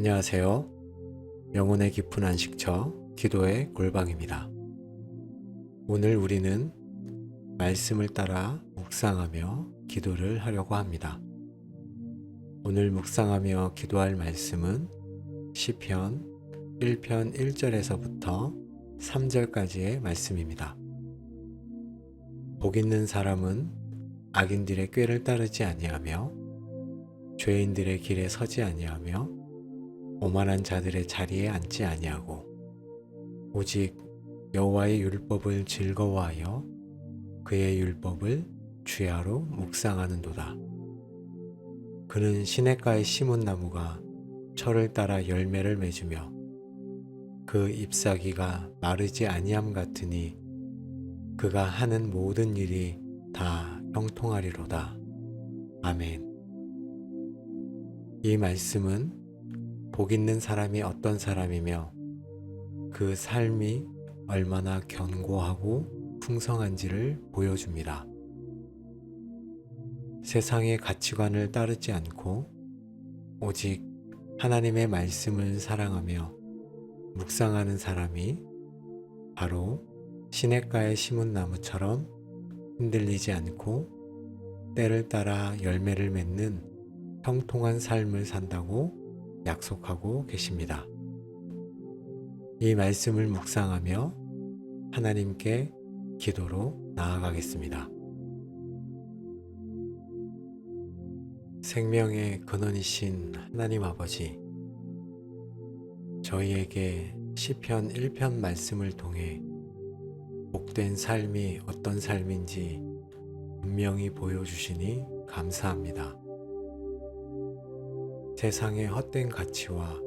안녕하세요. 영혼의 깊은 안식처 기도의 골방입니다. 오늘 우리는 말씀을 따라 묵상하며 기도를 하려고 합니다. 오늘 묵상하며 기도할 말씀은 시편 1편 1절에서부터 3절까지의 말씀입니다. 복 있는 사람은 악인들의 꾀를 따르지 아니하며 죄인들의 길에 서지 아니하며 오만한 자들의 자리에 앉지 아니하고 오직 여호와의 율법을 즐거워하여 그의 율법을 주야로 묵상하는도다. 그는 시냇가에 심은 나무가 철을 따라 열매를 맺으며 그 잎사귀가 마르지 아니함 같으니 그가 하는 모든 일이 다 형통하리로다. 아멘. 이 말씀은 복 있는 사람이 어떤 사람이며 그 삶이 얼마나 견고하고 풍성한지를 보여줍니다. 세상의 가치관을 따르지 않고 오직 하나님의 말씀을 사랑하며 묵상하는 사람이 바로 시냇가에 심은 나무처럼 흔들리지 않고 때를 따라 열매를 맺는 형통한 삶을 산다고 약속하고 계십니다. 이 말씀을 묵상하며 하나님께 기도로 나아가겠습니다. 생명의 근원이신 하나님 아버지, 저희에게 시편 1편 말씀을 통해 복된 삶이 어떤 삶인지 분명히 보여주시니 감사합니다. 세상의 헛된 가치와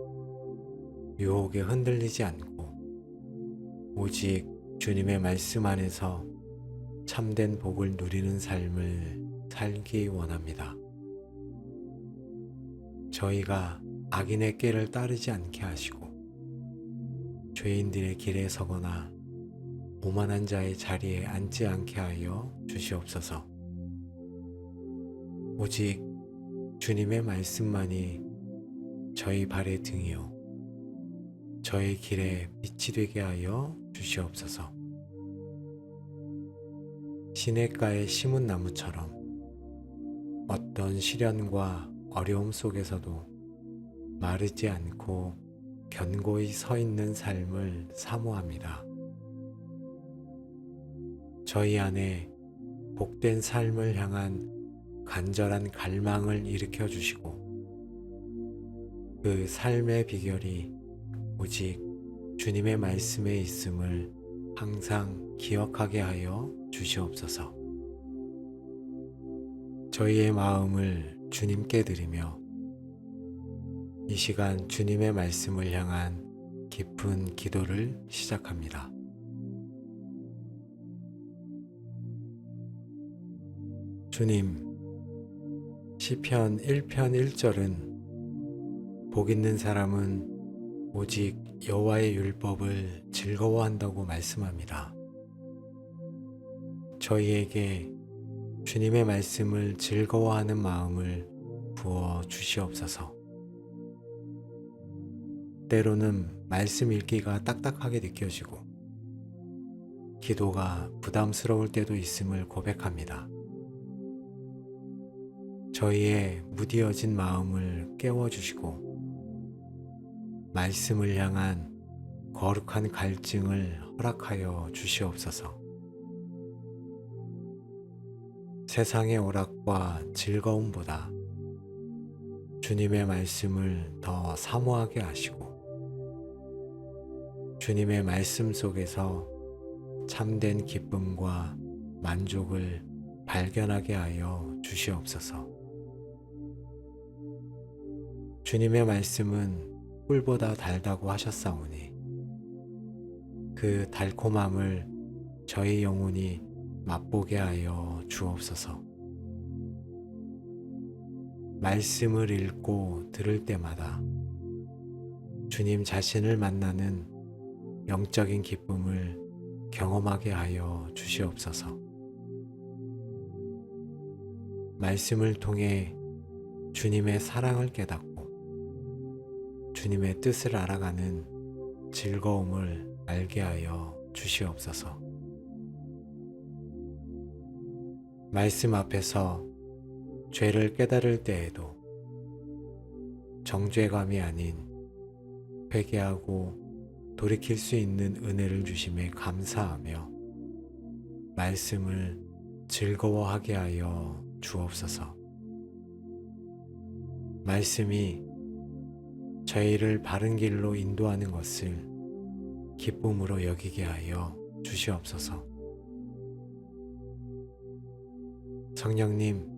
유혹에 흔들리지 않고 오직 주님의 말씀 안에서 참된 복을 누리는 삶을 살기 원합니다. 저희가 악인의 꾀를 따르지 않게 하시고 죄인들의 길에 서거나 오만한 자의 자리에 앉지 않게 하여 주시옵소서. 오직 주님의 말씀만이 저희 발의 등이요 저희 길에 빛이 되게 하여 주시옵소서. 시냇가에 심은 나무처럼 어떤 시련과 어려움 속에서도 마르지 않고 견고히 서 있는 삶을 사모합니다. 저희 안에 복된 삶을 향한 간절한 갈망을 일으켜 주시고 그 삶의 비결이 오직 주님의 말씀에 있음을 항상 기억하게 하여 주시옵소서. 저희의 마음을 주님께 드리며 이 시간 주님의 말씀을 향한 깊은 기도를 시작합니다. 주님, 시편 1편 1절은 복 있는 사람은 오직 여호와의 율법을 즐거워한다고 말씀합니다. 저희에게 주님의 말씀을 즐거워하는 마음을 부어 주시옵소서. 때로는 말씀 읽기가 딱딱하게 느껴지고 기도가 부담스러울 때도 있음을 고백합니다. 저희의 무디어진 마음을 깨워주시고 말씀을 향한 거룩한 갈증을 허락하여 주시옵소서. 세상의 오락과 즐거움보다 주님의 말씀을 더 사모하게 하시고 주님의 말씀 속에서 참된 기쁨과 만족을 발견하게 하여 주시옵소서. 주님의 말씀은 꿀보다 달다고 하셨사오니 그 달콤함을 저희 영혼이 맛보게 하여 주옵소서. 말씀을 읽고 들을 때마다 주님 자신을 만나는 영적인 기쁨을 경험하게 하여 주시옵소서. 말씀을 통해 주님의 사랑을 깨닫고 주님의 뜻을 알아가는 즐거움을 알게 하여 주시옵소서. 말씀 앞에서 죄를 깨달을 때에도 정죄감이 아닌 회개하고 돌이킬 수 있는 은혜를 주심에 감사하며 말씀을 즐거워하게 하여 주옵소서. 말씀이 저희를 바른 길로 인도하는 것을 기쁨으로 여기게 하여 주시옵소서. 성령님,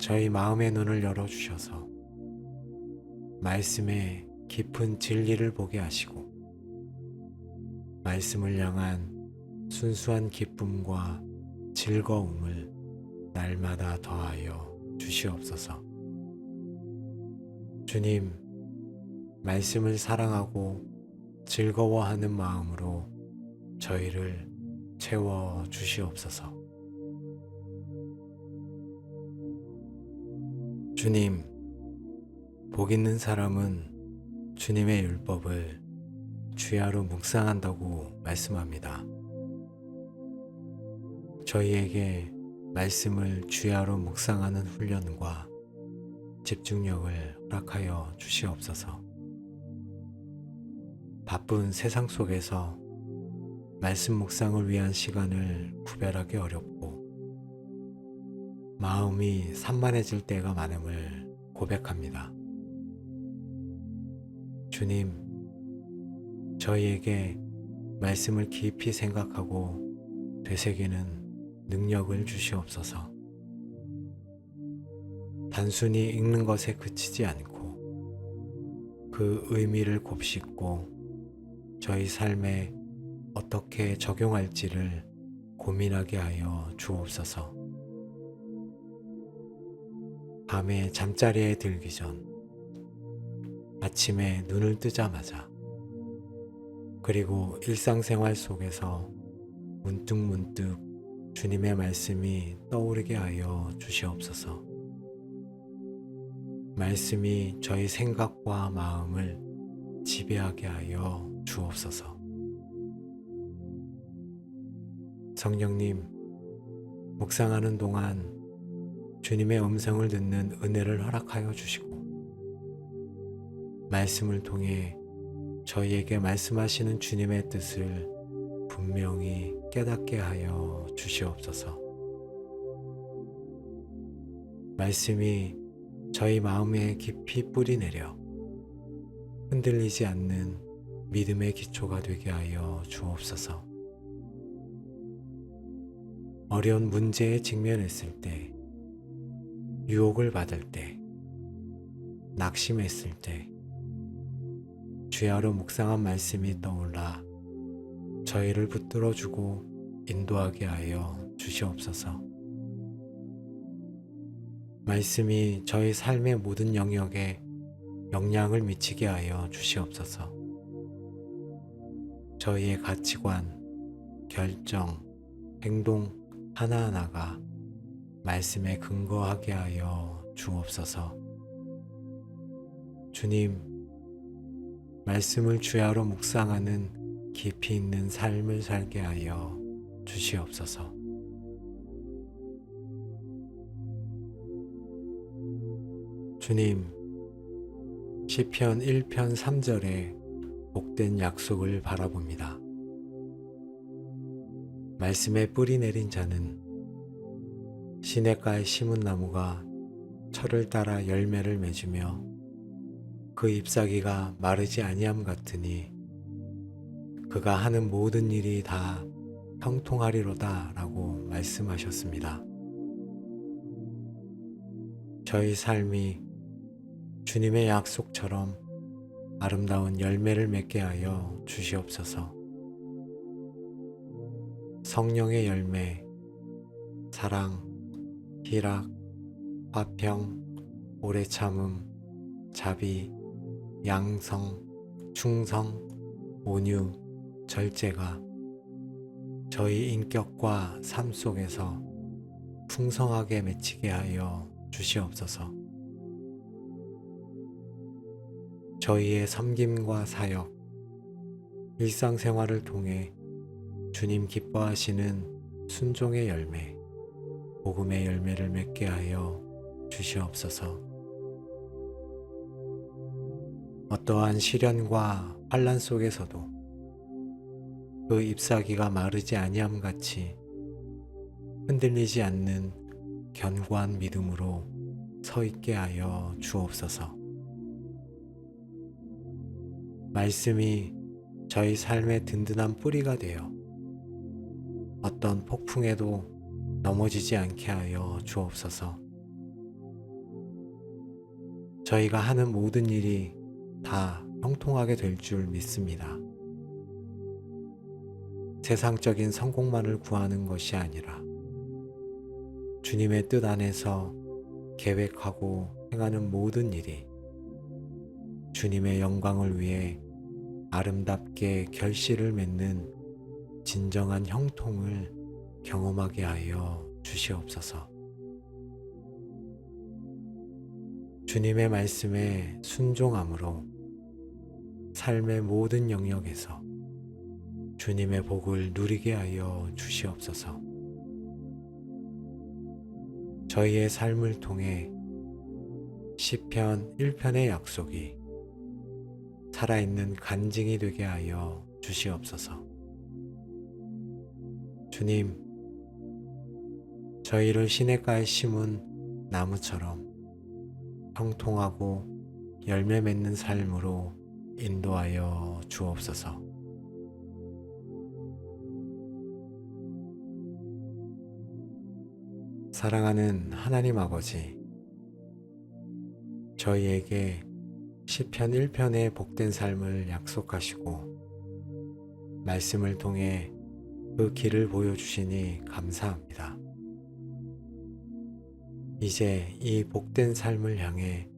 저희 마음의 눈을 열어주셔서 말씀의 깊은 진리를 보게 하시고 말씀을 향한 순수한 기쁨과 즐거움을 날마다 더하여 주시옵소서. 주님, 말씀을 사랑하고 즐거워하는 마음으로 저희를 채워 주시옵소서. 주님, 복 있는 사람은 주님의 율법을 주야로 묵상한다고 말씀합니다. 저희에게 말씀을 주야로 묵상하는 훈련과 집중력을 허락하여 주시옵소서. 바쁜 세상 속에서 말씀 묵상을 위한 시간을 구별하기 어렵고 마음이 산만해질 때가 많음을 고백합니다. 주님, 저희에게 말씀을 깊이 생각하고 되새기는 능력을 주시옵소서. 단순히 읽는 것에 그치지 않고 그 의미를 곱씹고 저희 삶에 어떻게 적용할지를 고민하게 하여 주옵소서. 밤에 잠자리에 들기 전, 아침에 눈을 뜨자마자, 그리고 일상생활 속에서 문득문득 주님의 말씀이 떠오르게 하여 주시옵소서. 말씀이 저희 생각과 마음을 지배하게 하여 주옵소서. 성령님, 묵상하는 동안 주님의 음성을 듣는 은혜를 허락하여 주시고 말씀을 통해 저희에게 말씀하시는 주님의 뜻을 분명히 깨닫게 하여 주시옵소서. 말씀이 저희 마음에 깊이 뿌리 내려 흔들리지 않는 믿음의 기초가 되게 하여 주옵소서. 어려운 문제에 직면했을 때, 유혹을 받을 때, 낙심했을 때, 주야로 묵상한 말씀이 떠올라 저희를 붙들어주고 인도하게 하여 주시옵소서. 말씀이 저희 삶의 모든 영역에 영향을 미치게 하여 주시옵소서. 저희의 가치관, 결정, 행동 하나하나가 말씀에 근거하게 하여 주옵소서. 주님, 말씀을 주야로 묵상하는 깊이 있는 삶을 살게 하여 주시옵소서. 주님, 시편 1편 3절에 복된 약속을 바라봅니다. 말씀에 뿌리 내린 자는 시냇가에 심은 나무가 철을 따라 열매를 맺으며 그 잎사귀가 마르지 아니함 같으니 그가 하는 모든 일이 다 형통하리로다 라고 말씀하셨습니다. 저희 삶이 주님의 약속처럼 아름다운 열매를 맺게 하여 주시옵소서. 성령의 열매, 사랑, 희락, 화평, 오래 참음, 자비, 양성, 충성, 온유, 절제가 저희 인격과 삶 속에서 풍성하게 맺히게 하여 주시옵소서. 저희의 섬김과 사역, 일상생활을 통해 주님 기뻐하시는 순종의 열매, 복음의 열매를 맺게 하여 주시옵소서. 어떠한 시련과 환난 속에서도 그 잎사귀가 마르지 아니함 같이 흔들리지 않는 견고한 믿음으로 서 있게 하여 주옵소서. 말씀이 저희 삶의 든든한 뿌리가 되어 어떤 폭풍에도 넘어지지 않게 하여 주옵소서. 저희가 하는 모든 일이 다 형통하게 될 줄 믿습니다. 세상적인 성공만을 구하는 것이 아니라 주님의 뜻 안에서 계획하고 행하는 모든 일이 주님의 영광을 위해 아름답게 결실을 맺는 진정한 형통을 경험하게 하여 주시옵소서. 주님의 말씀에 순종함으로 삶의 모든 영역에서 주님의 복을 누리게 하여 주시옵소서. 저희의 삶을 통해 시편 1편의 약속이 살아있는 간증이 되게 하여 주시옵소서. 주님, 저희를 시냇가에 심은 나무처럼 형통하고 열매 맺는 삶으로 인도하여 주옵소서. 사랑하는 하나님 아버지, 저희에게 시편 1편의 복된 삶을 약속하시고 말씀을 통해 그 길을 보여주시니 감사합니다. 이제 이 복된 삶을 향해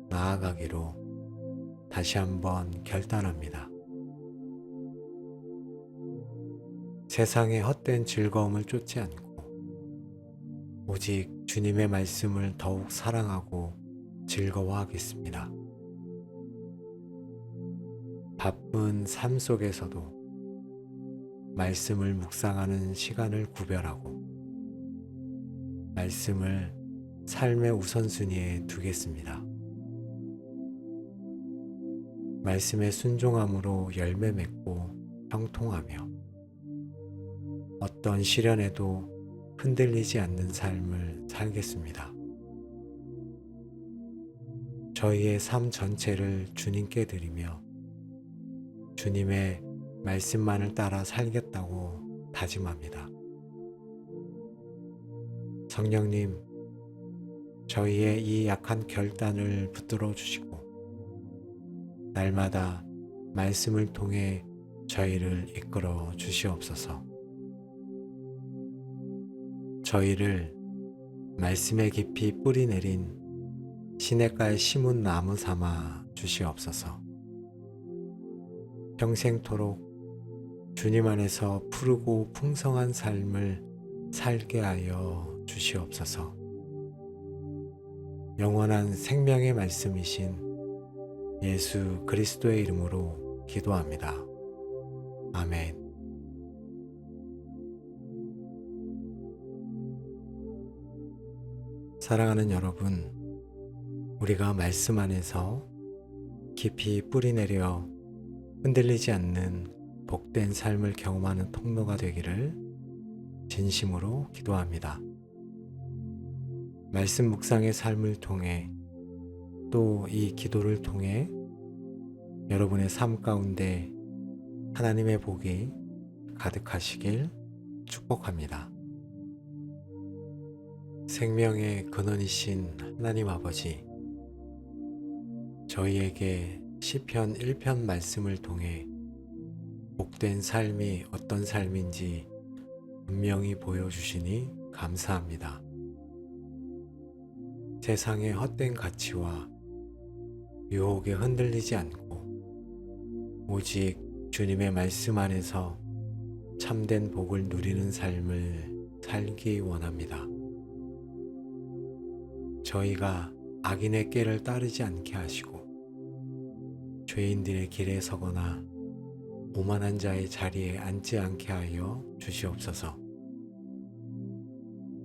나아가기로 다시 한번 결단합니다. 세상의 헛된 즐거움을 쫓지 않고 오직 주님의 말씀을 더욱 사랑하고 즐거워하겠습니다. 바쁜 삶 속에서도 말씀을 묵상하는 시간을 구별하고 말씀을 삶의 우선순위에 두겠습니다. 말씀에 순종함으로 열매 맺고 형통하며 어떤 시련에도 흔들리지 않는 삶을 살겠습니다. 저희의 삶 전체를 주님께 드리며 주님의 말씀만을 따라 살겠다고 다짐합니다. 성령님, 저희의 이 약한 결단을 붙들어 주시고 날마다 말씀을 통해 저희를 이끌어 주시옵소서. 저희를 말씀에 깊이 뿌리 내린 시냇가에 심은 나무 삼아 주시옵소서. 평생토록 주님 안에서 푸르고 풍성한 삶을 살게 하여 주시옵소서. 영원한 생명의 말씀이신 예수 그리스도의 이름으로 기도합니다. 아멘. 사랑하는 여러분, 우리가 말씀 안에서 깊이 뿌리 내려 흔들리지 않는 복된 삶을 경험하는 통로가 되기를 진심으로 기도합니다. 말씀 묵상의 삶을 통해 또 이 기도를 통해 여러분의 삶 가운데 하나님의 복이 가득하시길 축복합니다. 생명의 근원이신 하나님 아버지, 저희에게 시편 1편 말씀을 통해 복된 삶이 어떤 삶인지 분명히 보여주시니 감사합니다. 세상의 헛된 가치와 유혹에 흔들리지 않고 오직 주님의 말씀 안에서 참된 복을 누리는 삶을 살기 원합니다. 저희가 악인의 꾀를 따르지 않게 하시고 죄인들의 길에 서거나 오만한 자의 자리에 앉지 않게 하여 주시옵소서.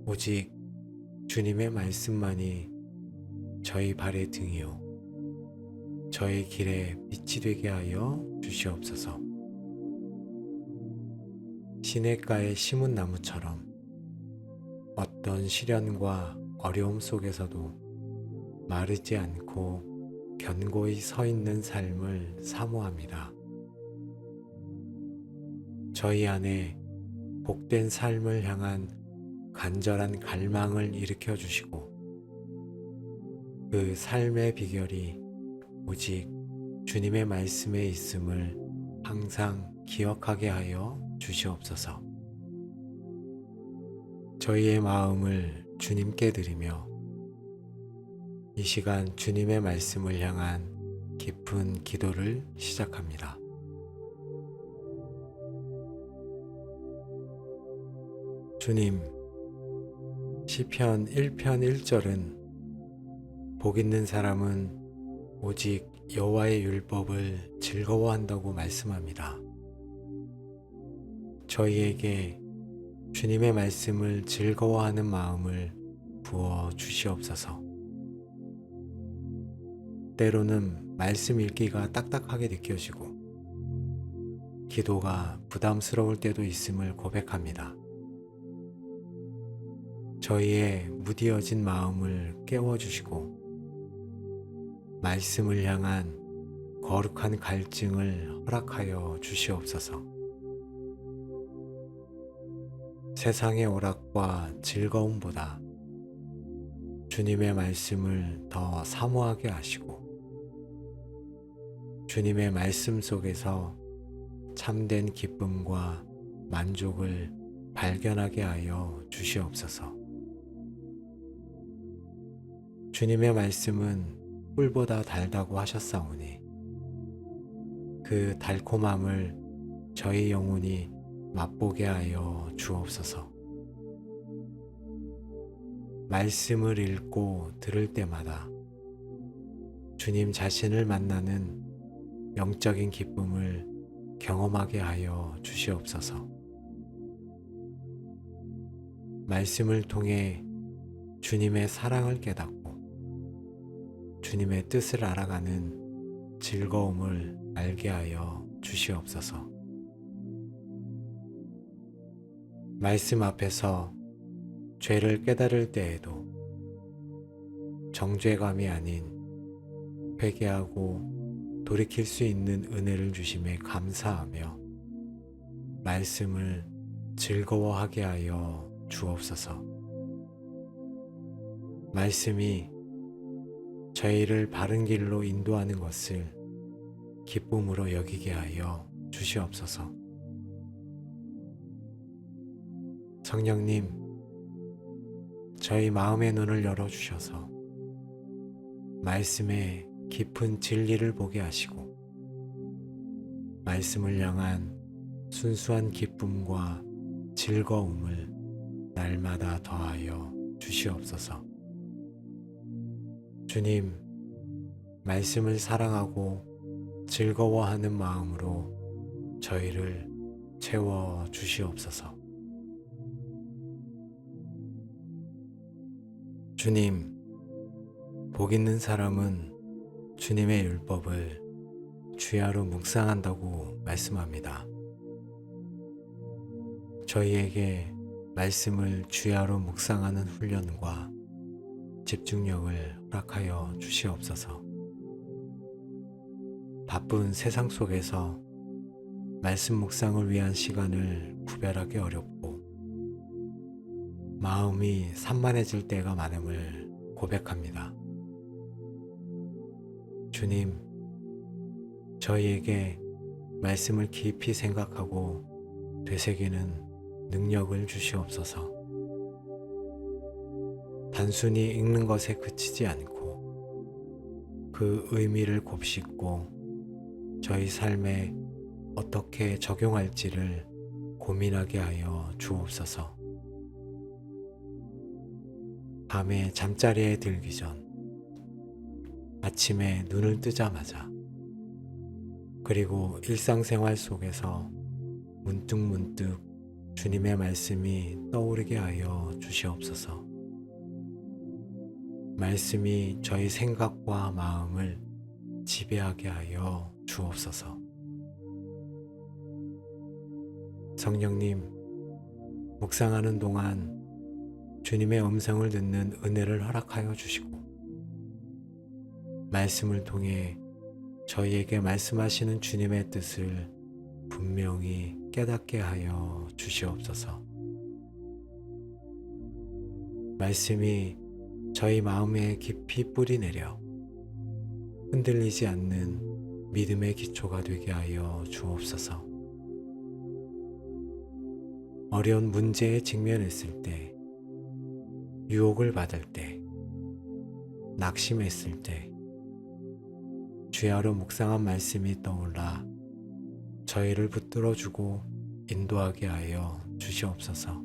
오직 주님의 말씀만이 저희 발의 등이요 저의 길에 빛이 되게 하여 주시옵소서. 시냇가에 심은 나무처럼 어떤 시련과 어려움 속에서도 마르지 않고 견고히 서 있는 삶을 사모합니다. 저희 안에 복된 삶을 향한 간절한 갈망을 일으켜 주시고 그 삶의 비결이 오직 주님의 말씀에 있음을 항상 기억하게 하여 주시옵소서. 저희의 마음을 주님께 드리며 이 시간 주님의 말씀을 향한 깊은 기도를 시작합니다. 주님, 시편 1편 1절은 복 있는 사람은 오직 여호와의 율법을 즐거워한다고 말씀합니다. 저희에게 주님의 말씀을 즐거워하는 마음을 부어 주시옵소서. 때로는 말씀 읽기가 딱딱하게 느껴지고 기도가 부담스러울 때도 있음을 고백합니다. 저희의 무디어진 마음을 깨워주시고 말씀을 향한 거룩한 갈증을 허락하여 주시옵소서. 세상의 오락과 즐거움보다 주님의 말씀을 더 사모하게 하시고 주님의 말씀 속에서 참된 기쁨과 만족을 발견하게 하여 주시옵소서. 주님의 말씀은 꿀보다 달다고 하셨사오니 그 달콤함을 저희 영혼이 맛보게 하여 주옵소서. 말씀을 읽고 들을 때마다 주님 자신을 만나는 영적인 기쁨을 경험하게 하여 주시옵소서. 말씀을 통해 주님의 사랑을 깨닫고 주님의 뜻을 알아가는 즐거움을 알게 하여 주시옵소서. 말씀 앞에서 죄를 깨달을 때에도 정죄감이 아닌 회개하고 돌이킬 수 있는 은혜를 주심에 감사하며 말씀을 즐거워하게 하여 주옵소서. 말씀이 저희를 바른 길로 인도하는 것을 기쁨으로 여기게 하여 주시옵소서. 성령님, 저희 마음의 눈을 열어주셔서 말씀의 깊은 진리를 보게 하시고 말씀을 향한 순수한 기쁨과 즐거움을 날마다 더하여 주시옵소서. 주님, 말씀을 사랑하고 즐거워하는 마음으로 저희를 채워 주시옵소서. 주님, 복 있는 사람은 주님의 율법을 주야로 묵상한다고 말씀합니다. 저희에게 말씀을 주야로 묵상하는 훈련과 집중력을 허락하여 주시옵소서. 바쁜 세상 속에서 말씀 묵상을 위한 시간을 구별하기 어렵고 마음이 산만해질 때가 많음을 고백합니다. 주님, 저희에게 말씀을 깊이 생각하고 되새기는 능력을 주시옵소서. 단순히 읽는 것에 그치지 않고 그 의미를 곱씹고 저희 삶에 어떻게 적용할지를 고민하게 하여 주옵소서. 밤에 잠자리에 들기 전 아침에 눈을 뜨자마자 그리고 일상생활 속에서 문득문득 주님의 말씀이 떠오르게 하여 주시옵소서. 말씀이 저희 생각과 마음을 지배하게 하여 주옵소서. 성령님, 묵상하는 동안 주님의 음성을 듣는 은혜를 허락하여 주시고, 말씀을 통해 저희에게 말씀하시는 주님의 뜻을 분명히 깨닫게 하여 주시옵소서. 말씀이 저희 마음에 깊이 뿌리 내려 흔들리지 않는 믿음의 기초가 되게 하여 주옵소서. 어려운 문제에 직면했을 때, 유혹을 받을 때, 낙심했을 때, 주야로 묵상한 말씀이 떠올라 저희를 붙들어주고 인도하게 하여 주시옵소서.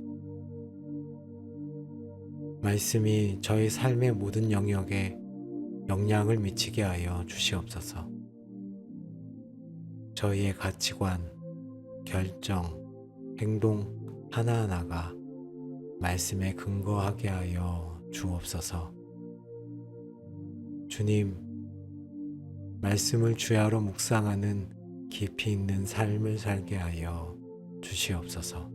말씀이 저희 삶의 모든 영역에 영향을 미치게 하여 주시옵소서. 저희의 가치관, 결정, 행동 하나하나가 말씀에 근거하게 하여 주옵소서. 주님, 말씀을 주야로 묵상하는 깊이 있는 삶을 살게 하여 주시옵소서.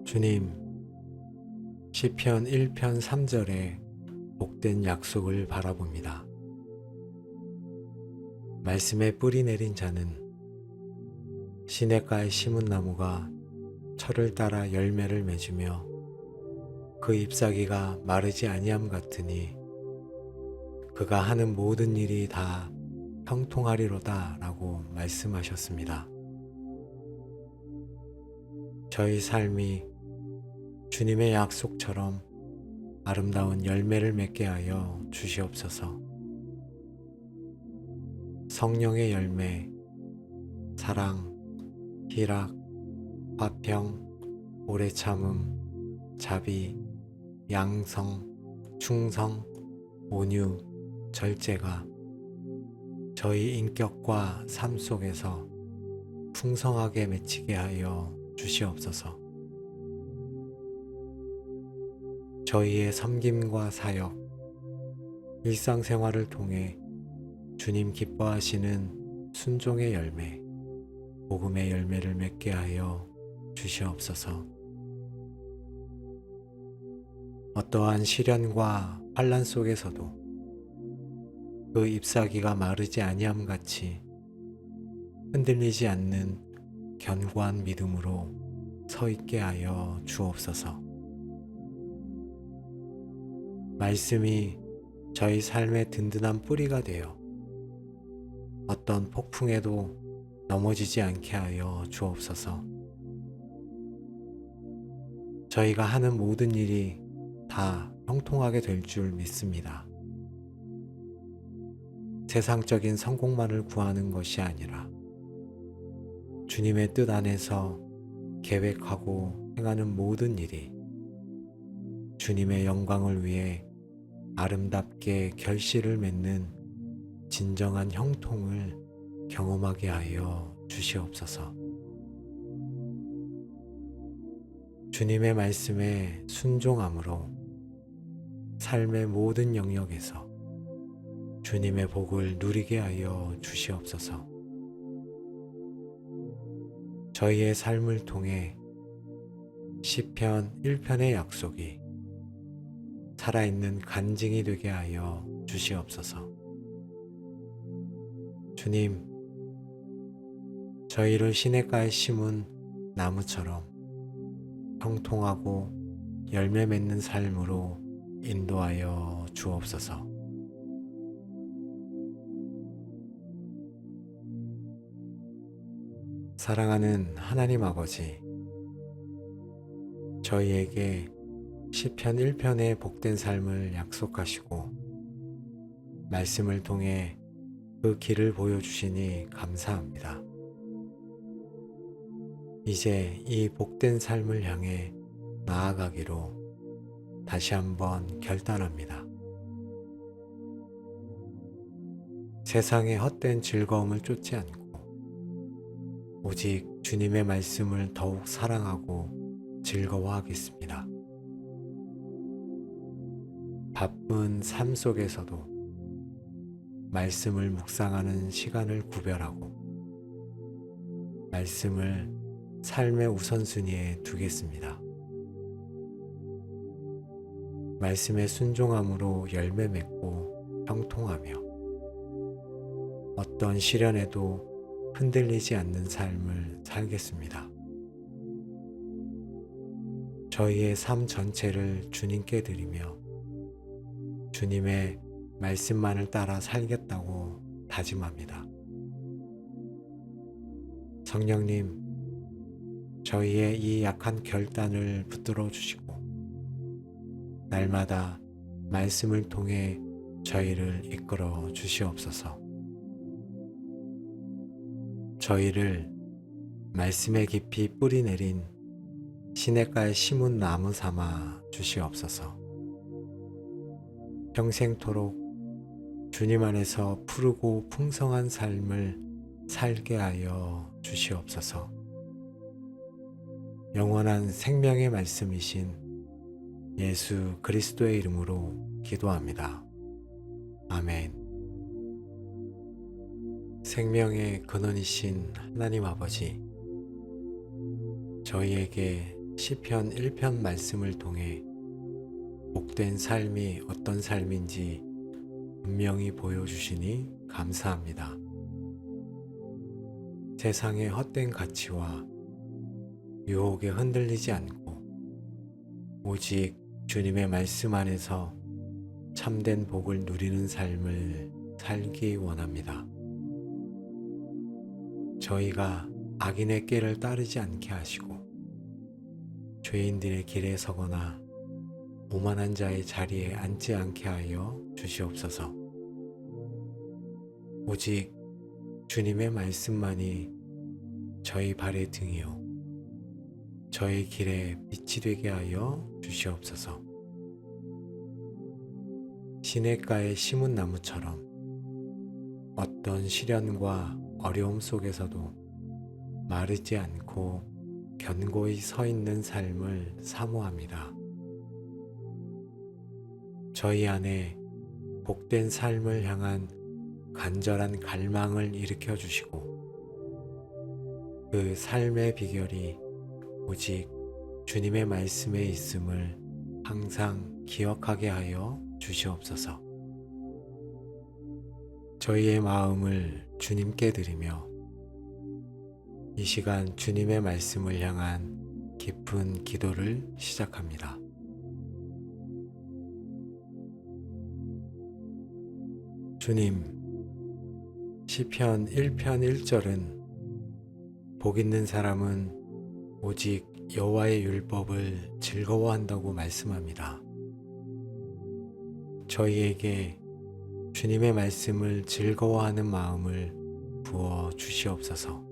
주님, 시편 1편 3절에 복된 약속을 바라봅니다. 말씀에 뿌리 내린 자는 시냇가에 심은 나무가 철을 따라 열매를 맺으며 그 잎사귀가 마르지 아니함 같으니 그가 하는 모든 일이 다 형통하리로다 라고 말씀하셨습니다. 저희 삶이 주님의 약속처럼 아름다운 열매를 맺게 하여 주시옵소서. 성령의 열매, 사랑, 희락, 화평, 오래 참음, 자비, 양성, 충성, 온유, 절제가 저희 인격과 삶 속에서 풍성하게 맺히게 하여 주시옵소서. 저희의 섬김과 사역, 일상생활을 통해 주님 기뻐하시는 순종의 열매, 복음의 열매를 맺게 하여 주시옵소서. 어떠한 시련과 환난 속에서도 그 잎사귀가 마르지 아니함 같이 흔들리지 않는 견고한 믿음으로 서 있게 하여 주옵소서. 말씀이 저희 삶의 든든한 뿌리가 되어 어떤 폭풍에도 넘어지지 않게 하여 주옵소서. 저희가 하는 모든 일이 다 형통하게 될 줄 믿습니다. 세상적인 성공만을 구하는 것이 아니라 주님의 뜻 안에서 계획하고 행하는 모든 일이 주님의 영광을 위해 아름답게 결실을 맺는 진정한 형통을 경험하게 하여 주시옵소서. 주님의 말씀에 순종함으로 삶의 모든 영역에서 주님의 복을 누리게 하여 주시옵소서. 저희의 삶을 통해 시편 1편의 약속이 살아있는 간증이 되게 하여 주시옵소서. 주님, 저희를 시냇가에 심은 나무처럼 형통하고 열매 맺는 삶으로 인도하여 주옵소서. 사랑하는 하나님 아버지, 저희에게 시편 1편의 복된 삶을 약속하시고 말씀을 통해 그 길을 보여주시니 감사합니다. 이제 이 복된 삶을 향해 나아가기로 다시 한번 결단합니다. 세상의 헛된 즐거움을 쫓지 않고 오직 주님의 말씀을 더욱 사랑하고 즐거워하겠습니다. 바쁜 삶 속에서도 말씀을 묵상하는 시간을 구별하고 말씀을 삶의 우선순위에 두겠습니다. 말씀에 순종함으로 열매 맺고 형통하며 어떤 시련에도 흔들리지 않는 삶을 살겠습니다. 저희의 삶 전체를 주님께 드리며 주님의 말씀만을 따라 살겠다고 다짐합니다. 성령님, 저희의 이 약한 결단을 붙들어 주시고 날마다 말씀을 통해 저희를 이끌어 주시옵소서. 저희를 말씀에 깊이 뿌리 내린 시냇가에 심은 나무 삼아 주시옵소서. 평생토록 주님 안에서 푸르고 풍성한 삶을 살게 하여 주시옵소서. 영원한 생명의 말씀이신 예수 그리스도의 이름으로 기도합니다. 아멘. 생명의 근원이신 하나님 아버지, 저희에게 시편 1편 말씀을 통해 복된 삶이 어떤 삶인지 분명히 보여주시니 감사합니다. 세상의 헛된 가치와 유혹에 흔들리지 않고 오직 주님의 말씀 안에서 참된 복을 누리는 삶을 살기 원합니다. 저희가 악인의 꾀를 따르지 않게 하시고 죄인들의 길에 서거나 오만한 자의 자리에 앉지 않게 하여 주시옵소서. 오직 주님의 말씀만이 저희 발의 등이요 저희 길에 빛이 되게 하여 주시옵소서. 시냇가에 심은 나무처럼 어떤 시련과 어려움 속에서도 마르지 않고 견고히 서 있는 삶을 사모합니다. 저희 안에 복된 삶을 향한 간절한 갈망을 일으켜 주시고 그 삶의 비결이 오직 주님의 말씀에 있음을 항상 기억하게 하여 주시옵소서. 저희의 마음을 주님께 드리며 이 시간 주님의 말씀을 향한 깊은 기도를 시작합니다. 주님, 시편 1편 1절은 복 있는 사람은 오직 여호와의 율법을 즐거워한다고 말씀합니다. 저희에게 주님의 말씀을 즐거워하는 마음을 부어 주시옵소서.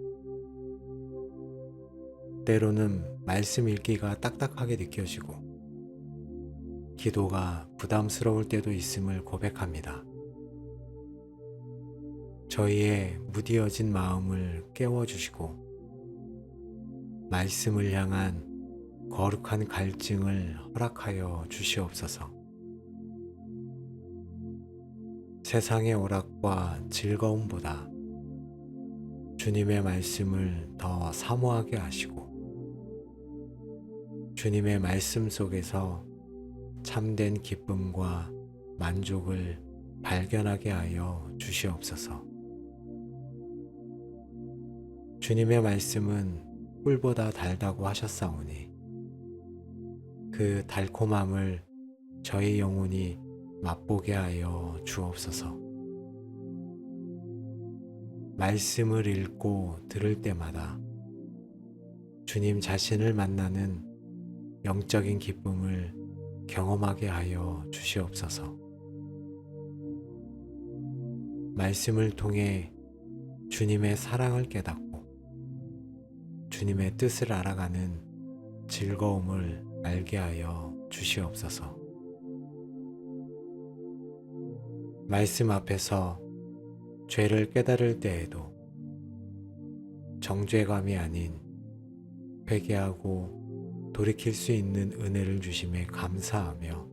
때로는 말씀 읽기가 딱딱하게 느껴지고 기도가 부담스러울 때도 있음을 고백합니다. 저희의 무디어진 마음을 깨워주시고 말씀을 향한 거룩한 갈증을 허락하여 주시옵소서. 세상의 오락과 즐거움보다 주님의 말씀을 더 사모하게 하시고 주님의 말씀 속에서 참된 기쁨과 만족을 발견하게 하여 주시옵소서. 주님의 말씀은 꿀보다 달다고 하셨사오니 그 달콤함을 저희 영혼이 맛보게 하여 주옵소서. 말씀을 읽고 들을 때마다 주님 자신을 만나는 영적인 기쁨을 경험하게 하여 주시옵소서. 말씀을 통해 주님의 사랑을 깨닫고 주님의 뜻을 알아가는 즐거움을 알게 하여 주시옵소서. 말씀 앞에서 죄를 깨달을 때에도 정죄감이 아닌 회개하고 돌이킬 수 있는 은혜를 주심에 감사하며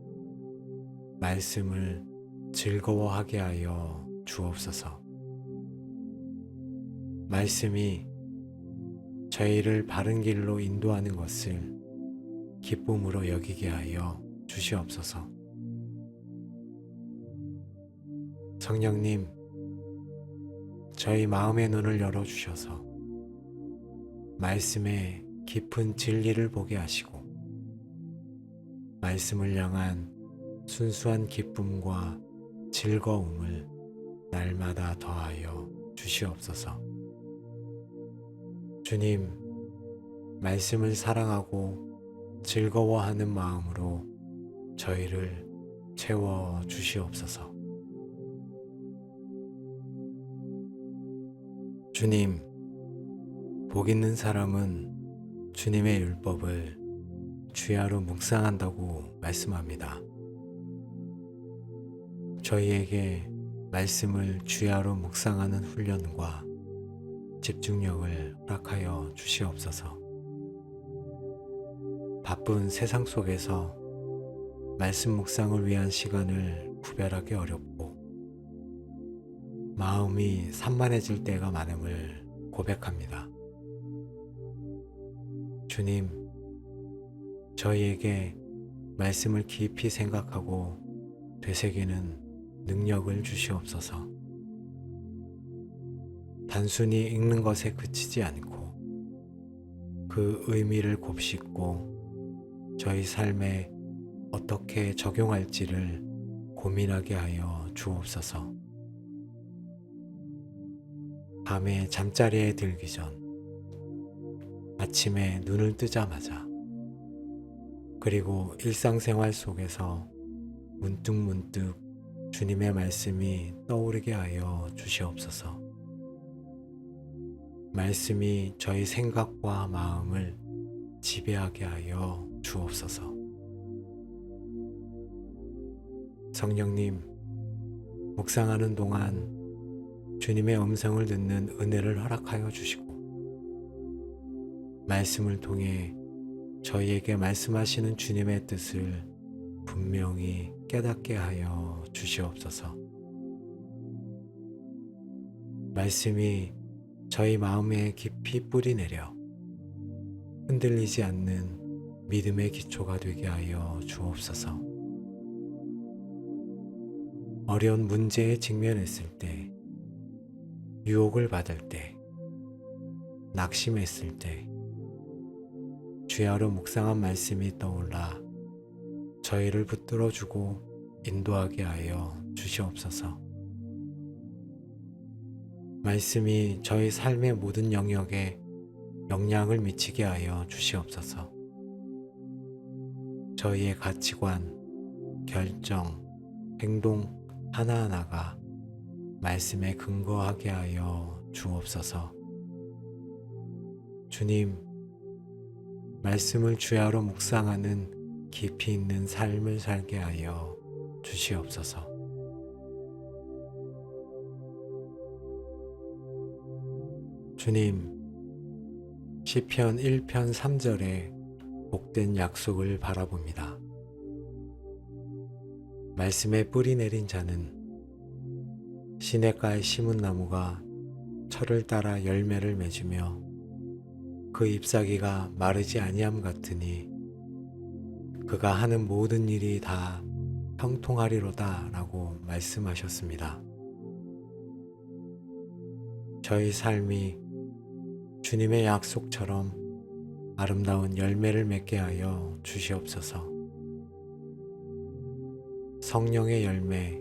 말씀을 즐거워하게 하여 주옵소서. 말씀이 저희를 바른 길로 인도하는 것을 기쁨으로 여기게 하여 주시옵소서. 성령님, 저희 마음의 눈을 열어주셔서 말씀의 깊은 진리를 보게 하시고 말씀을 향한 순수한 기쁨과 즐거움을 날마다 더하여 주시옵소서. 주님, 말씀을 사랑하고 즐거워하는 마음으로 저희를 채워 주시옵소서. 주님, 복 있는 사람은 주님의 율법을 주야로 묵상한다고 말씀합니다. 저희에게 말씀을 주야로 묵상하는 훈련과 집중력을 허락하여 주시옵소서. 바쁜 세상 속에서 말씀 묵상을 위한 시간을 구별하기 어렵고 마음이 산만해질 때가 많음을 고백합니다. 주님, 저희에게 말씀을 깊이 생각하고 되새기는 능력을 주시옵소서. 단순히 읽는 것에 그치지 않고 그 의미를 곱씹고 저희 삶에 어떻게 적용할지를 고민하게 하여 주옵소서. 밤에 잠자리에 들기 전, 아침에 눈을 뜨자마자, 그리고 일상생활 속에서 문득문득 주님의 말씀이 떠오르게 하여 주시옵소서. 말씀이 저희 생각과 마음을 지배하게 하여 주옵소서. 성령님, 묵상하는 동안 주님의 음성을 듣는 은혜를 허락하여 주시고 말씀을 통해 저희에게 말씀하시는 주님의 뜻을 분명히 깨닫게 하여 주시옵소서. 말씀이 저희 마음에 깊이 뿌리내려 흔들리지 않는 믿음의 기초가 되게 하여 주옵소서. 어려운 문제에 직면했을 때, 유혹을 받을 때, 낙심했을 때, 주야로 묵상한 말씀이 떠올라 저희를 붙들어주고 인도하게 하여 주시옵소서. 말씀이 저희 삶의 모든 영역에 영향을 미치게 하여 주시옵소서. 저희의 가치관, 결정, 행동 하나하나가 말씀에 근거하게 하여 주옵소서. 주님, 말씀을 주야로 묵상하는 깊이 있는 삶을 살게 하여 주시옵소서. 주님, 시편 1편 3절에 복된 약속을 바라봅니다. 말씀에 뿌리 내린 자는 시냇가에 심은 나무가 철을 따라 열매를 맺으며 그 잎사귀가 마르지 아니함 같으니 그가 하는 모든 일이 다 형통하리로다 라고 말씀하셨습니다. 저희 삶이 주님의 약속처럼 아름다운 열매를 맺게 하여 주시옵소서. 성령의 열매,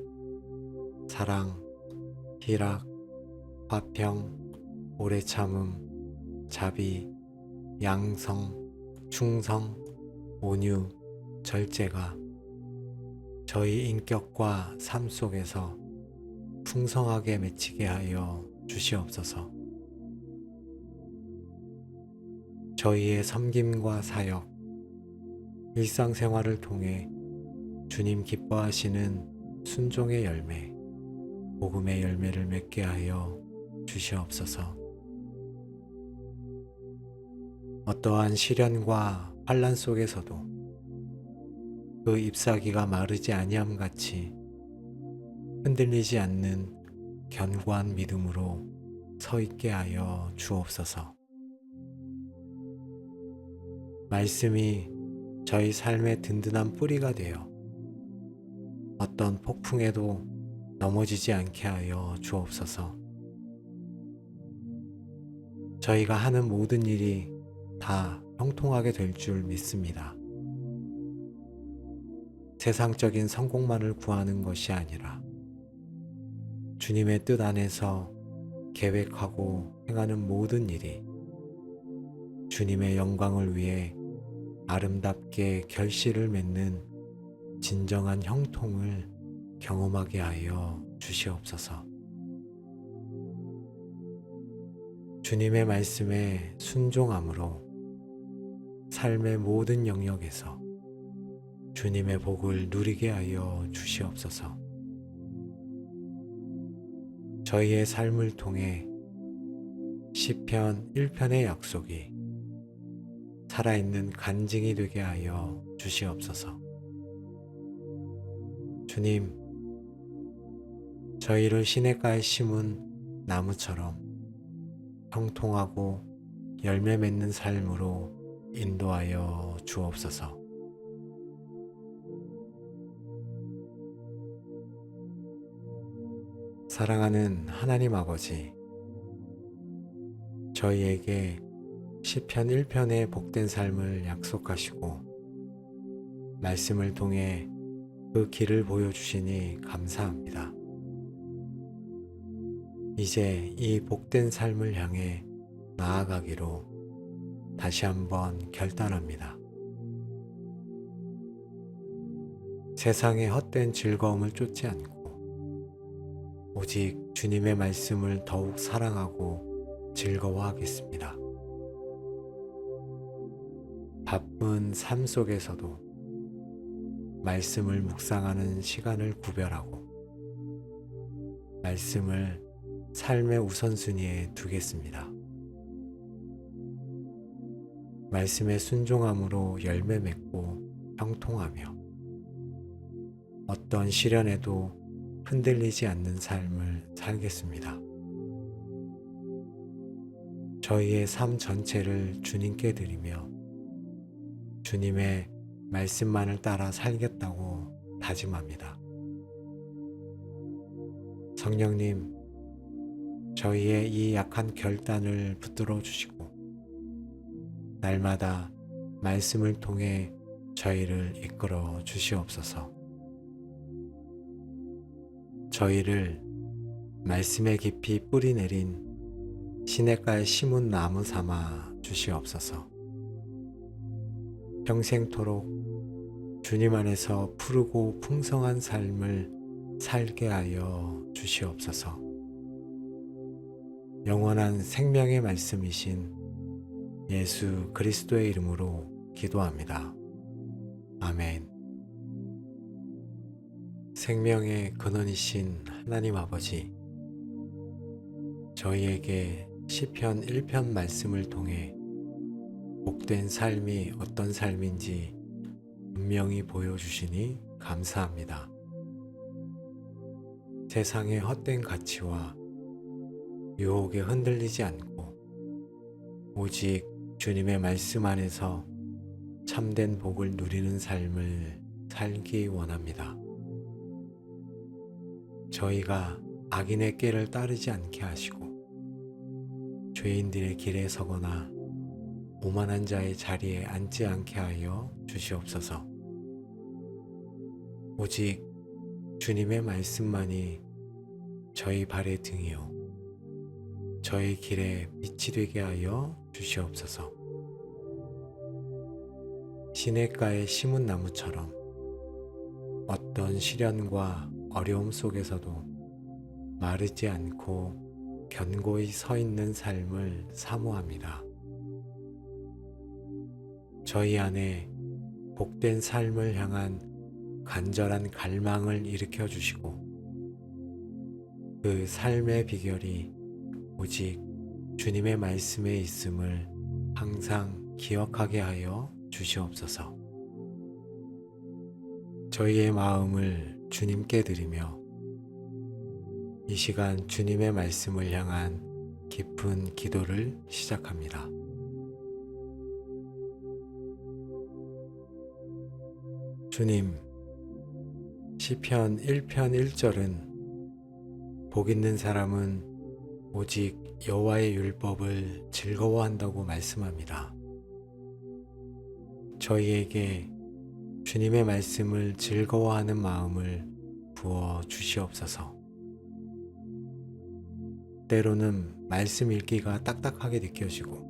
사랑, 희락, 화평, 오래 참음, 자비, 양성, 충성, 온유, 절제가 저희 인격과 삶 속에서 풍성하게 맺히게 하여 주시옵소서. 저희의 섬김과 사역, 일상생활을 통해 주님 기뻐하시는 순종의 열매, 복음의 열매를 맺게 하여 주시옵소서. 어떠한 시련과 환난 속에서도 그 잎사귀가 마르지 아니함 같이 흔들리지 않는 견고한 믿음으로 서 있게 하여 주옵소서. 말씀이 저희 삶의 든든한 뿌리가 되어 어떤 폭풍에도 넘어지지 않게 하여 주옵소서. 저희가 하는 모든 일이 다 형통하게 될 줄 믿습니다. 세상적인 성공만을 구하는 것이 아니라 주님의 뜻 안에서 계획하고 행하는 모든 일이 주님의 영광을 위해 아름답게 결실을 맺는 진정한 형통을 경험하게 하여 주시옵소서. 주님의 말씀에 순종함으로 삶의 모든 영역에서 주님의 복을 누리게 하여 주시옵소서. 저희의 삶을 통해 시편 1편의 약속이 살아있는 간증이 되게 하여 주시옵소서. 주님, 저희를 시냇가에 심은 나무처럼 형통하고 열매 맺는 삶으로 인도하여 주옵소서. 사랑하는 하나님 아버지, 저희에게 시편 1편의 복된 삶을 약속하시고 말씀을 통해 그 길을 보여주시니 감사합니다. 이제 이 복된 삶을 향해 나아가기로 다시 한번 결단합니다. 세상의 헛된 즐거움을 쫓지 않고 오직 주님의 말씀을 더욱 사랑하고 즐거워하겠습니다. 바쁜 삶 속에서도 말씀을 묵상하는 시간을 구별하고 말씀을 삶의 우선순위에 두겠습니다. 말씀에 순종함으로 열매 맺고 형통하며 어떤 시련에도 흔들리지 않는 삶을 살겠습니다. 저희의 삶 전체를 주님께 드리며 주님의 말씀만을 따라 살겠다고 다짐합니다. 성령님, 저희의 이 약한 결단을 붙들어 주시고 날마다 말씀을 통해 저희를 이끌어 주시옵소서. 저희를 말씀에 깊이 뿌리 내린 시냇가에 심은 나무 삼아 주시옵소서. 평생토록 주님 안에서 푸르고 풍성한 삶을 살게 하여 주시옵소서. 영원한 생명의 말씀이신 예수 그리스도의 이름으로 기도합니다. 아멘. 생명의 근원이신 하나님 아버지, 저희에게 시편 1편 말씀을 통해 복된 삶이 어떤 삶인지 분명히 보여주시니 감사합니다. 세상의 헛된 가치와 유혹에 흔들리지 않고 오직 주님의 말씀 안에서 참된 복을 누리는 삶을 살기 원합니다. 저희가 악인의 꾀를 따르지 않게 하시고 죄인들의 길에 서거나 오만한 자의 자리에 앉지 않게 하여 주시옵소서. 오직 주님의 말씀만이 저희 발의 등이요 저희 길에 빛이 되게 하여 주시옵소서. 시냇가에 심은 나무처럼 어떤 시련과 어려움 속에서도 마르지 않고 견고히 서 있는 삶을 사모합니다. 저희 안에 복된 삶을 향한 간절한 갈망을 일으켜 주시고 그 삶의 비결이 오직 주님의 말씀에 있음을 항상 기억하게 하여 주시옵소서. 저희의 마음을 주님께 드리며 이 시간 주님의 말씀을 향한 깊은 기도를 시작합니다. 주님, 시편 1편 1절은 복 있는 사람은 오직 여호와의 율법을 즐거워한다고 말씀합니다. 저희에게 주님의 말씀을 즐거워하는 마음을 부어 주시옵소서. 때로는 말씀 읽기가 딱딱하게 느껴지고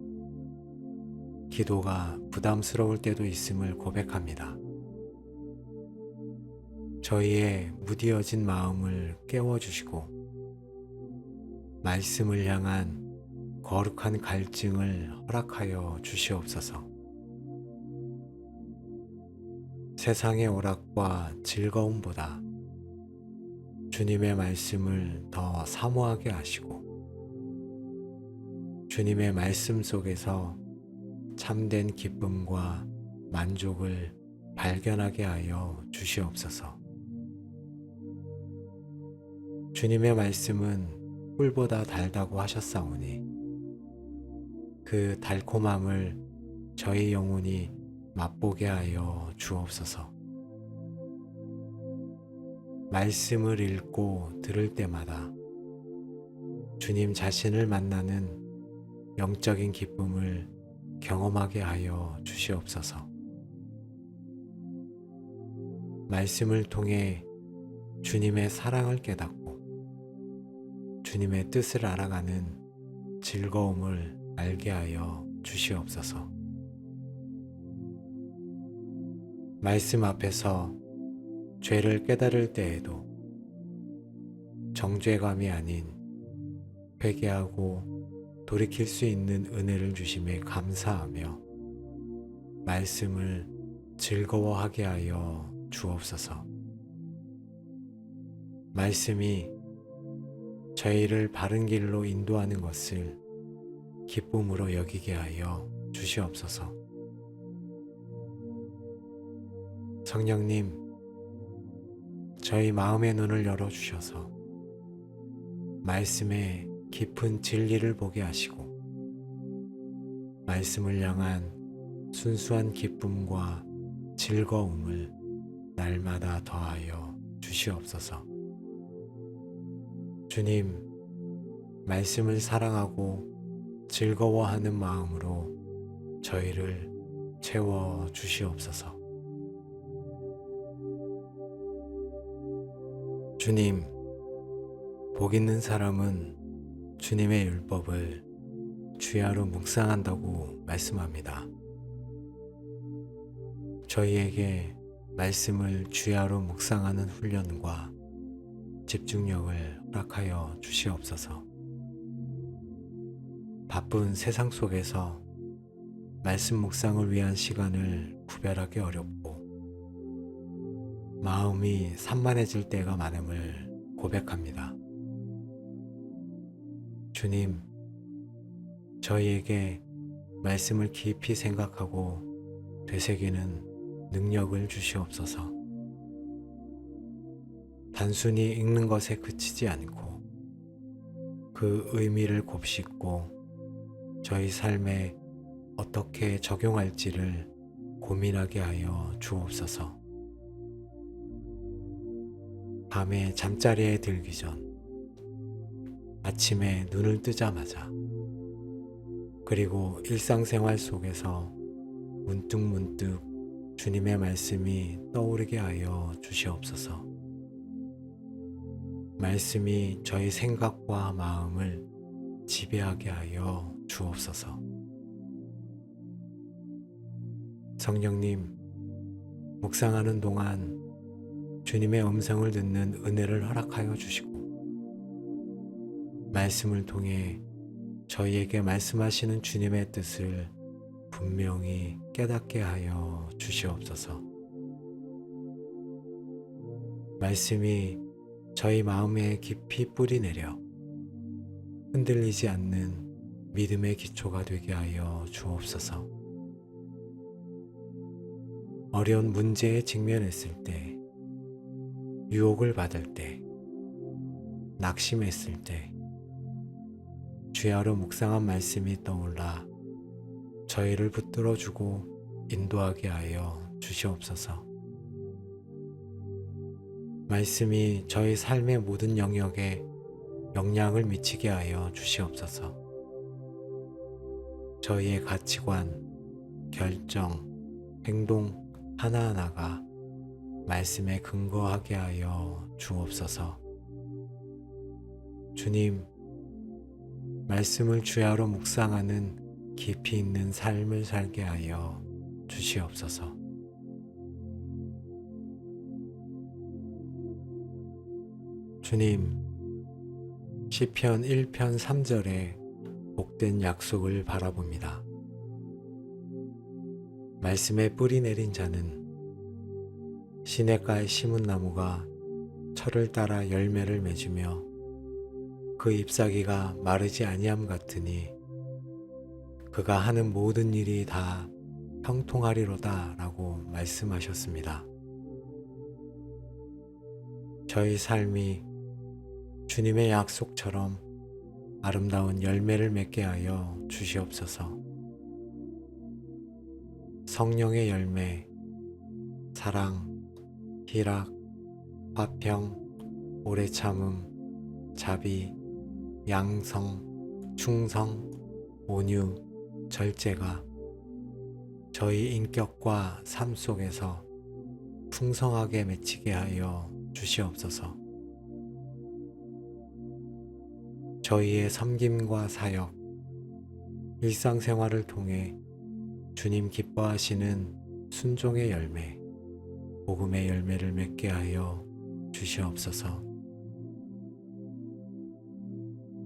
기도가 부담스러울 때도 있음을 고백합니다. 저희의 무디어진 마음을 깨워주시고 말씀을 향한 거룩한 갈증을 허락하여 주시옵소서. 세상의 오락과 즐거움보다 주님의 말씀을 더 사모하게 하시고 주님의 말씀 속에서 참된 기쁨과 만족을 발견하게 하여 주시옵소서. 주님의 말씀은 꿀보다 달다고 하셨사오니 그 달콤함을 저희 영혼이 맛보게 하여 주옵소서. 말씀을 읽고 들을 때마다 주님 자신을 만나는 영적인 기쁨을 경험하게 하여 주시옵소서. 말씀을 통해 주님의 사랑을 깨닫고 주님의 뜻을 알아가는 즐거움을 알게 하여 주시옵소서. 말씀 앞에서 죄를 깨달을 때에도 정죄감이 아닌 회개하고 돌이킬 수 있는 은혜를 주심에 감사하며 말씀을 즐거워하게 하여 주옵소서. 말씀이 저희를 바른 길로 인도하는 것을 기쁨으로 여기게 하여 주시옵소서. 성령님, 저희 마음의 눈을 열어주셔서 말씀의 깊은 진리를 보게 하시고 말씀을 향한 순수한 기쁨과 즐거움을 날마다 더하여 주시옵소서. 주님, 말씀을 사랑하고 즐거워하는 마음으로 저희를 채워 주시옵소서. 주님, 복 있는 사람은 주님의 율법을 주야로 묵상한다고 말씀합니다. 저희에게 말씀을 주야로 묵상하는 훈련과 집중력을 허락하여 주시옵소서. 바쁜 세상 속에서 말씀 묵상을 위한 시간을 구별하기 어렵고 마음이 산만해질 때가 많음을 고백합니다. 주님, 저희에게 말씀을 깊이 생각하고 되새기는 능력을 주시옵소서. 단순히 읽는 것에 그치지 않고 그 의미를 곱씹고 저희 삶에 어떻게 적용할지를 고민하게 하여 주옵소서. 밤에 잠자리에 들기 전, 아침에 눈을 뜨자마자, 그리고 일상생활 속에서 문득문득 주님의 말씀이 떠오르게 하여 주시옵소서. 말씀이 저희 생각과 마음을 지배하게 하여 주옵소서. 성령님, 묵상하는 동안 주님의 음성을 듣는 은혜를 허락하여 주시고 말씀을 통해 저희에게 말씀하시는 주님의 뜻을 분명히 깨닫게 하여 주시옵소서. 말씀이 저희 마음에 깊이 뿌리 내려 흔들리지 않는 믿음의 기초가 되게 하여 주옵소서. 어려운 문제에 직면했을 때, 유혹을 받을 때, 낙심했을 때, 주야로 묵상한 말씀이 떠올라 저희를 붙들어주고 인도하게 하여 주시옵소서. 말씀이 저희 삶의 모든 영역에 영향을 미치게 하여 주시옵소서. 저희의 가치관, 결정, 행동 하나하나가 말씀에 근거하게 하여 주옵소서. 주님, 말씀을 주야로 묵상하는 깊이 있는 삶을 살게 하여 주시옵소서. 주님, 시편 1편 3절에 복된 약속을 바라봅니다. 말씀에 뿌리 내린 자는 시냇가에 심은 나무가 철을 따라 열매를 맺으며 그 잎사귀가 마르지 아니함 같으니 그가 하는 모든 일이 다 형통하리로다 라고 말씀하셨습니다. 저희 삶이 주님의 약속처럼 아름다운 열매를 맺게 하여 주시옵소서. 성령의 열매, 사랑, 희락, 화평, 오래 참음, 자비, 양성, 충성, 온유, 절제가 저희 인격과 삶 속에서 풍성하게 맺히게 하여 주시옵소서. 저희의 섬김과 사역, 일상생활을 통해 주님 기뻐하시는 순종의 열매, 복음의 열매를 맺게 하여 주시옵소서.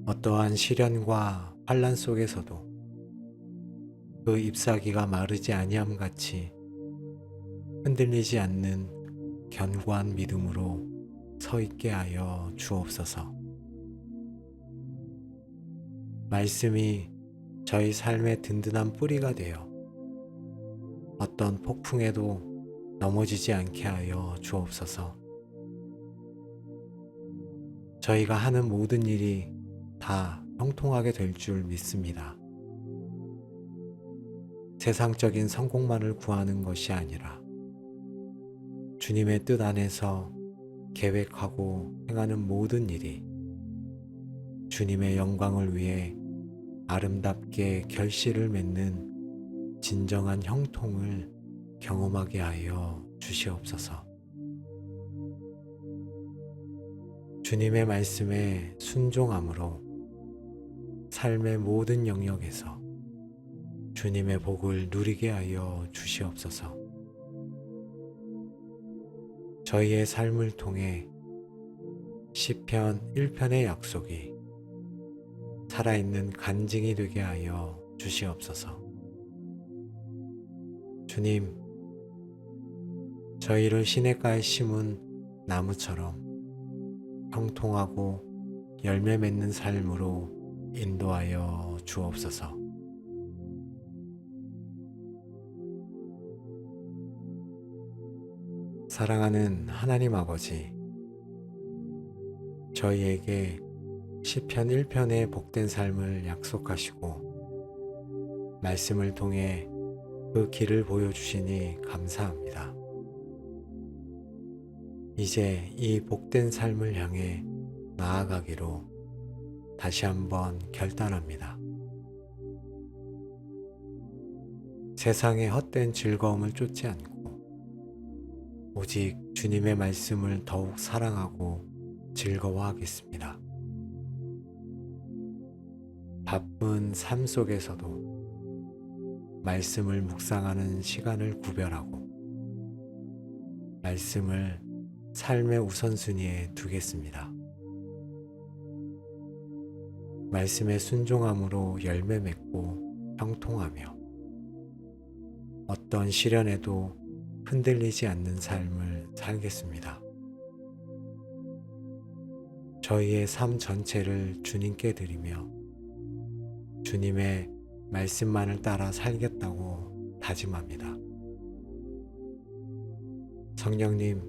어떠한 시련과 환난 속에서도 그 잎사귀가 마르지 아니함 같이 흔들리지 않는 견고한 믿음으로 서 있게 하여 주옵소서. 말씀이 저희 삶의 든든한 뿌리가 되어 어떤 폭풍에도 넘어지지 않게 하여 주옵소서. 저희가 하는 모든 일이 다 형통하게 될 줄 믿습니다. 세상적인 성공만을 구하는 것이 아니라 주님의 뜻 안에서 계획하고 행하는 모든 일이 주님의 영광을 위해 아름답게 결실을 맺는 진정한 형통을 경험하게 하여 주시옵소서. 주님의 말씀에 순종함으로 삶의 모든 영역에서 주님의 복을 누리게 하여 주시옵소서. 저희의 삶을 통해 시편 1편의 약속이 살아있는 간증이 되게 하여 주시옵소서. 주님, 저희를 시냇가에 심은 나무처럼 형통하고 열매 맺는 삶으로 인도하여 주옵소서. 사랑하는 하나님 아버지, 저희에게 시편 1편의 복된 삶을 약속하시고 말씀을 통해 그 길을 보여주시니 감사합니다. 이제 이 복된 삶을 향해 나아가기로 다시 한번 결단합니다. 세상의 헛된 즐거움을 쫓지 않고 오직 주님의 말씀을 더욱 사랑하고 즐거워하겠습니다. 바쁜 삶 속에서도 말씀을 묵상하는 시간을 구별하고 말씀을 삶의 우선순위에 두겠습니다. 말씀에 순종함으로 열매 맺고 형통하며 어떤 시련에도 흔들리지 않는 삶을 살겠습니다. 저희의 삶 전체를 주님께 드리며 주님의 말씀만을 따라 살겠다고 다짐합니다. 성령님,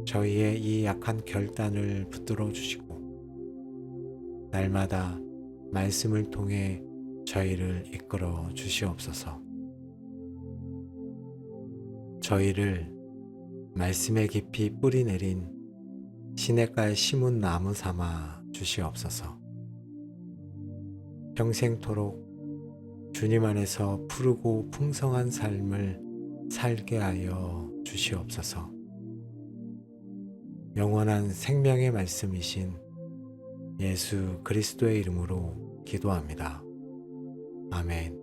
저희의 이 약한 결단을 붙들어 주시고 날마다 말씀을 통해 저희를 이끌어 주시옵소서. 저희를 말씀에 깊이 뿌리 내린 시냇가에 심은 나무 삼아 주시옵소서. 평생토록 주님 안에서 푸르고 풍성한 삶을 살게 하여 주시옵소서. 영원한 생명의 말씀이신 예수 그리스도의 이름으로 기도합니다. 아멘.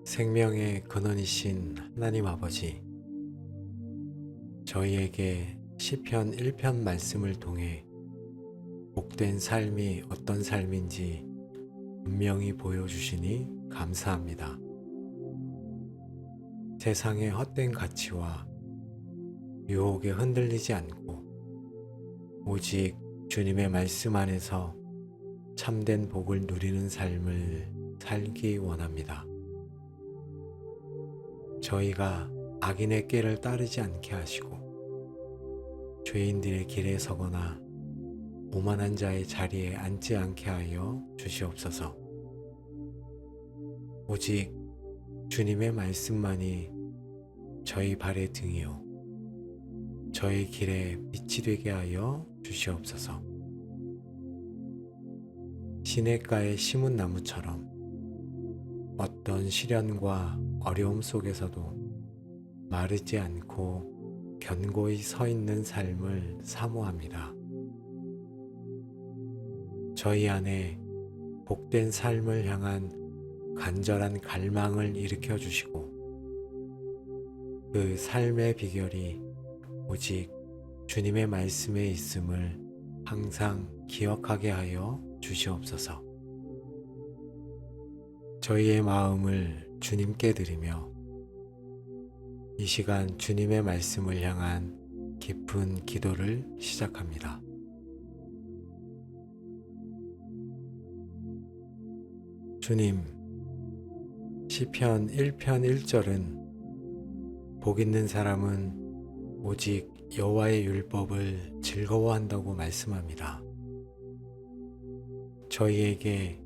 생명의 근원이신 하나님 아버지, 저희에게 시편 1편 말씀을 통해 복된 삶이 어떤 삶인지 분명히 보여주시니 감사합니다. 세상의 헛된 가치와 유혹에 흔들리지 않고 오직 주님의 말씀 안에서 참된 복을 누리는 삶을 살기 원합니다. 저희가 악인의 꾀를 따르지 않게 하시고 죄인들의 길에 서거나 오만한 자의 자리에 앉지 않게 하여 주시옵소서. 오직 주님의 말씀만이 저희 발의 등이요 저희 길에 빛이 되게 하여 주시옵소서. 시냇가에 심은 나무처럼 어떤 시련과 어려움 속에서도 마르지 않고 견고히 서 있는 삶을 사모합니다. 저희 안에 복된 삶을 향한 간절한 갈망을 일으켜 주시고 그 삶의 비결이 오직 주님의 말씀에 있음을 항상 기억하게 하여 주시옵소서. 저희의 마음을 주님께 드리며 이 시간 주님의 말씀을 향한 깊은 기도를 시작합니다. 주님, 시편 1편 1절은 복 있는 사람은 오직 여호와의 율법을 즐거워한다고 말씀합니다. 저희에게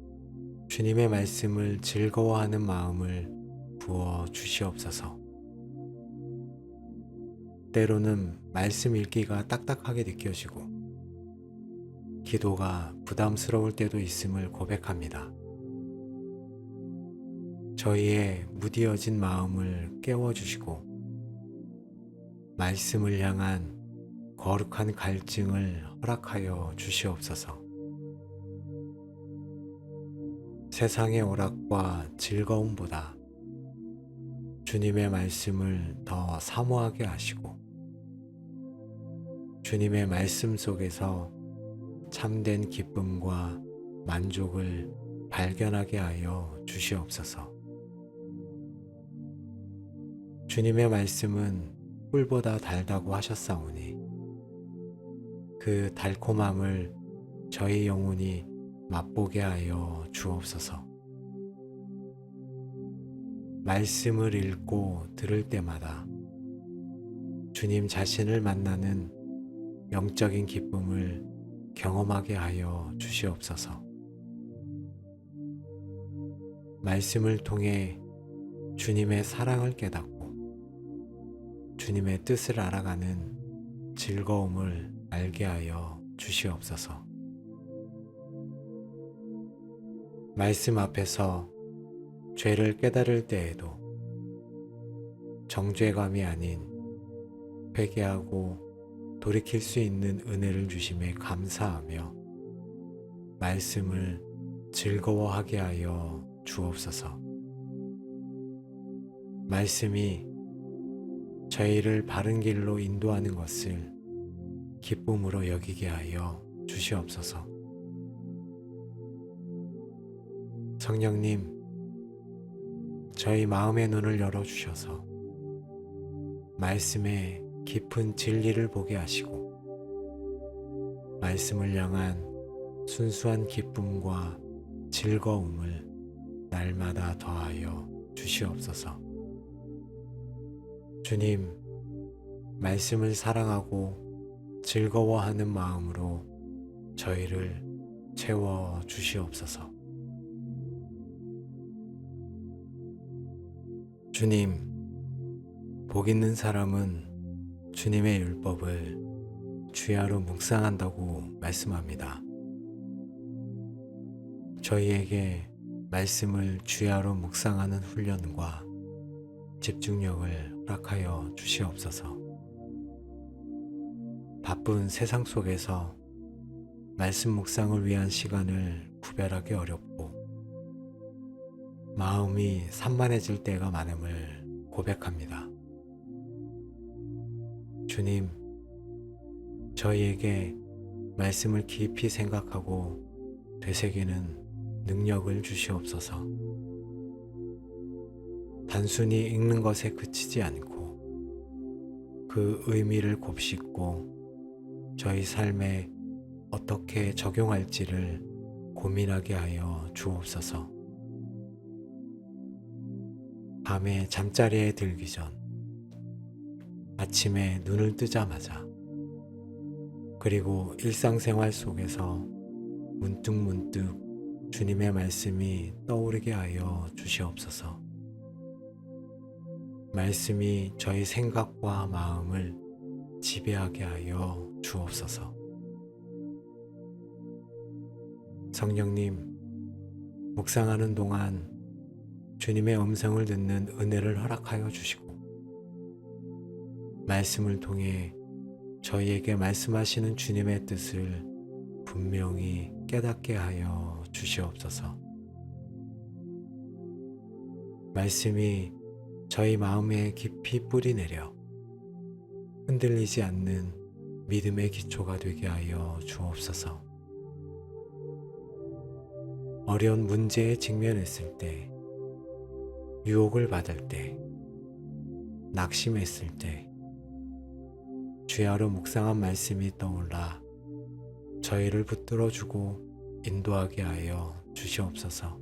주님의 말씀을 즐거워하는 마음을 부어 주시옵소서. 때로는 말씀 읽기가 딱딱하게 느껴지고 기도가 부담스러울 때도 있음을 고백합니다. 저희의 무디어진 마음을 깨워주시고 말씀을 향한 거룩한 갈증을 허락하여 주시옵소서. 세상의 오락과 즐거움보다 주님의 말씀을 더 사모하게 하시고 주님의 말씀 속에서 참된 기쁨과 만족을 발견하게 하여 주시옵소서. 주님의 말씀은 꿀보다 달다고 하셨사오니 그 달콤함을 저희 영혼이 맛보게 하여 주옵소서. 말씀을 읽고 들을 때마다 주님 자신을 만나는 영적인 기쁨을 경험하게 하여 주시옵소서. 말씀을 통해 주님의 사랑을 깨닫고 주님의 뜻을 알아가는 즐거움을 알게 하여 주시옵소서. 말씀 앞에서 죄를 깨달을 때에도 정죄감이 아닌 회개하고 돌이킬 수 있는 은혜를 주심에 감사하며 말씀을 즐거워하게 하여 주옵소서. 말씀이 저희를 바른 길로 인도하는 것을 기쁨으로 여기게 하여 주시옵소서. 성령님, 저희 마음의 눈을 열어주셔서 말씀의 깊은 진리를 보게 하시고 말씀을 향한 순수한 기쁨과 즐거움을 날마다 더하여 주시옵소서. 주님, 말씀을 사랑하고 즐거워하는 마음으로 저희를 채워 주시옵소서. 주님, 복 있는 사람은 주님의 율법을 주야로 묵상한다고 말씀합니다. 저희에게 말씀을 주야로 묵상하는 훈련과 집중력을 허락하여 주시옵소서. 바쁜 세상 속에서 말씀 묵상을 위한 시간을 구별하기 어렵고 마음이 산만해질 때가 많음을 고백합니다. 주님, 저희에게 말씀을 깊이 생각하고 되새기는 능력을 주시옵소서. 단순히 읽는 것에 그치지 않고 그 의미를 곱씹고 저희 삶에 어떻게 적용할지를 고민하게 하여 주옵소서. 밤에 잠자리에 들기 전, 아침에 눈을 뜨자마자, 그리고 일상생활 속에서 문득문득 주님의 말씀이 떠오르게 하여 주시옵소서. 말씀이 저희 생각과 마음을 지배하게 하여 주옵소서. 성령님, 묵상하는 동안 주님의 음성을 듣는 은혜를 허락하여 주시고 말씀을 통해 저희에게 말씀하시는 주님의 뜻을 분명히 깨닫게 하여 주시옵소서. 말씀이 저희 마음에 깊이 뿌리내려 흔들리지 않는 믿음의 기초가 되게 하여 주옵소서. 어려운 문제에 직면했을 때, 유혹을 받을 때, 낙심했을 때, 주야로 묵상한 말씀이 떠올라 저희를 붙들어주고 인도하게 하여 주시옵소서.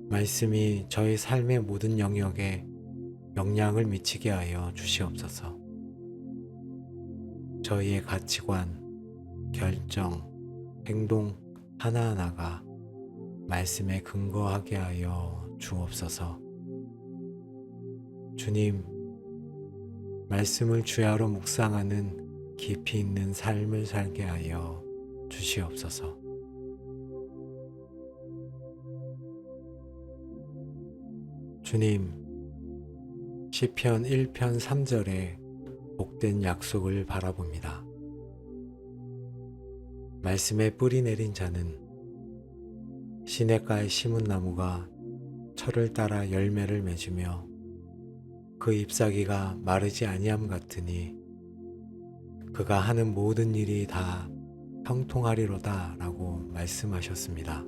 말씀이 저희 삶의 모든 영역에 영향을 미치게 하여 주시옵소서. 저희의 가치관, 결정, 행동 하나하나가 말씀에 근거하게 하여 주옵소서. 주님, 말씀을 주야로 묵상하는 깊이 있는 삶을 살게 하여 주시옵소서. 주님, 시편 1편 3절에 복된 약속을 바라봅니다. 말씀에 뿌리 내린 자는 시냇가에 심은 나무가 철을 따라 열매를 맺으며 그 잎사귀가 마르지 아니함 같으니 그가 하는 모든 일이 다 형통하리로다 라고 말씀하셨습니다.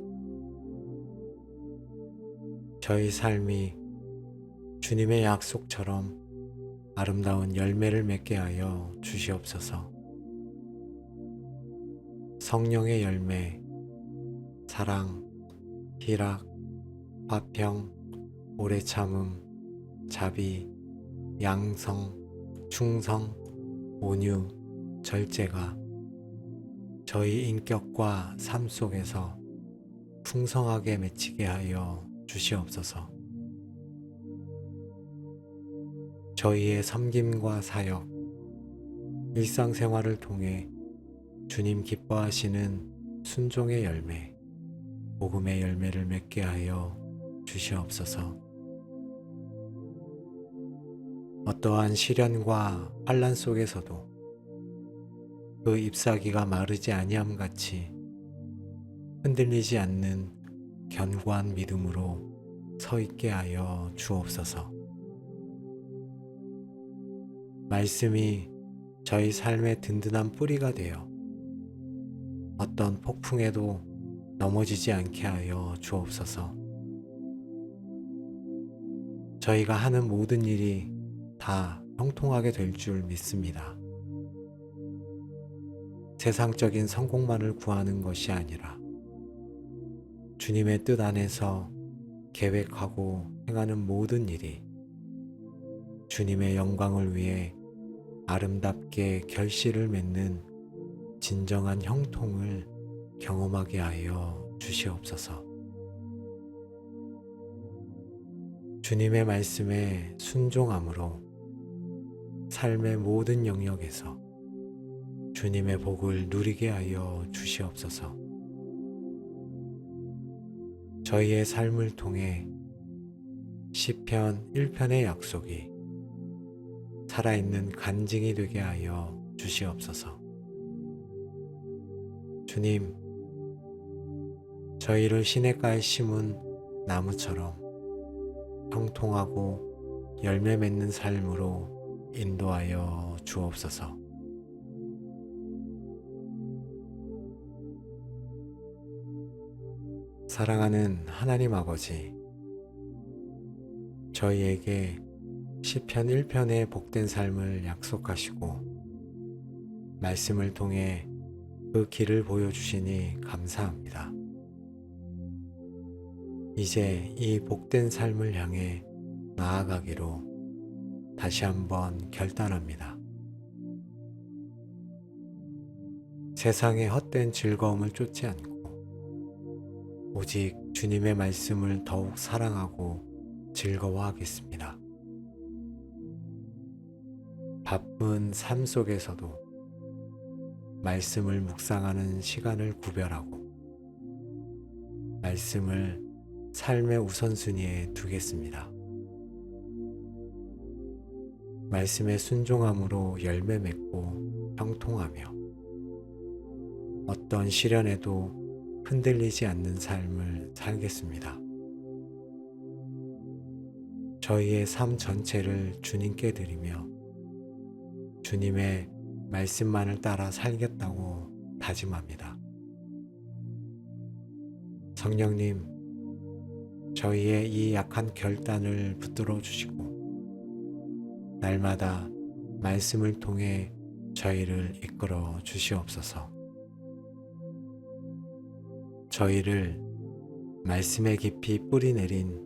저희 삶이 주님의 약속처럼 아름다운 열매를 맺게 하여 주시옵소서. 성령의 열매, 사랑, 희락, 화평, 오래 참음, 자비, 양성, 충성, 온유, 절제가 저희 인격과 삶 속에서 풍성하게 맺히게 하여 주시옵소서. 저희의 섬김과 사역, 일상생활을 통해 주님 기뻐하시는 순종의 열매, 복음의 열매를 맺게 하여 주시옵소서. 어떠한 시련과 환난 속에서도 그 잎사귀가 마르지 아니함 같이 흔들리지 않는 견고한 믿음으로 서 있게 하여 주옵소서. 말씀이 저희 삶의 든든한 뿌리가 되어 어떤 폭풍에도 넘어지지 않게 하여 주옵소서. 저희가 하는 모든 일이 다 형통하게 될 줄 믿습니다. 세상적인 성공만을 구하는 것이 아니라 주님의 뜻 안에서 계획하고 행하는 모든 일이 주님의 영광을 위해 아름답게 결실을 맺는 진정한 형통을 경험하게 하여 주시옵소서. 주님의 말씀에 순종함으로 삶의 모든 영역에서 주님의 복을 누리게 하여 주시옵소서. 저희의 삶을 통해 시편 1편의 약속이 살아있는 간증이 되게 하여 주시옵소서. 주님, 저희를 시냇가에 심은 나무처럼 형통하고 열매 맺는 삶으로 인도하여 주옵소서. 사랑하는 하나님 아버지, 저희에게 시편 1편의 복된 삶을 약속하시고 말씀을 통해 그 길을 보여주시니 감사합니다. 이제 이 복된 삶을 향해 나아가기로 다시 한번 결단합니다. 세상의 헛된 즐거움을 쫓지 않고 오직 주님의 말씀을 더욱 사랑하고 즐거워하겠습니다. 바쁜 삶 속에서도 말씀을 묵상하는 시간을 구별하고 말씀을 삶의 우선순위에 두겠습니다. 말씀에 순종함으로 열매 맺고 형통하며 어떤 시련에도 흔들리지 않는 삶을 살겠습니다. 저희의 삶 전체를 주님께 드리며 주님의 말씀만을 따라 살겠다고 다짐합니다. 성령님, 저희의 이 약한 결단을 붙들어 주시고 날마다 말씀을 통해 저희를 이끌어 주시옵소서. 저희를 말씀에 깊이 뿌리 내린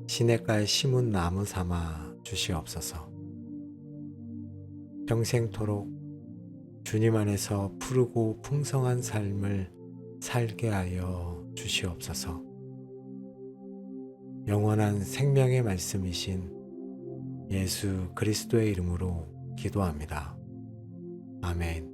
시냇가에 심은 나무 삼아 주시옵소서. 평생토록 주님 안에서 푸르고 풍성한 삶을 살게 하여 주시옵소서. 영원한 생명의 말씀이신 예수 그리스도의 이름으로 기도합니다. 아멘.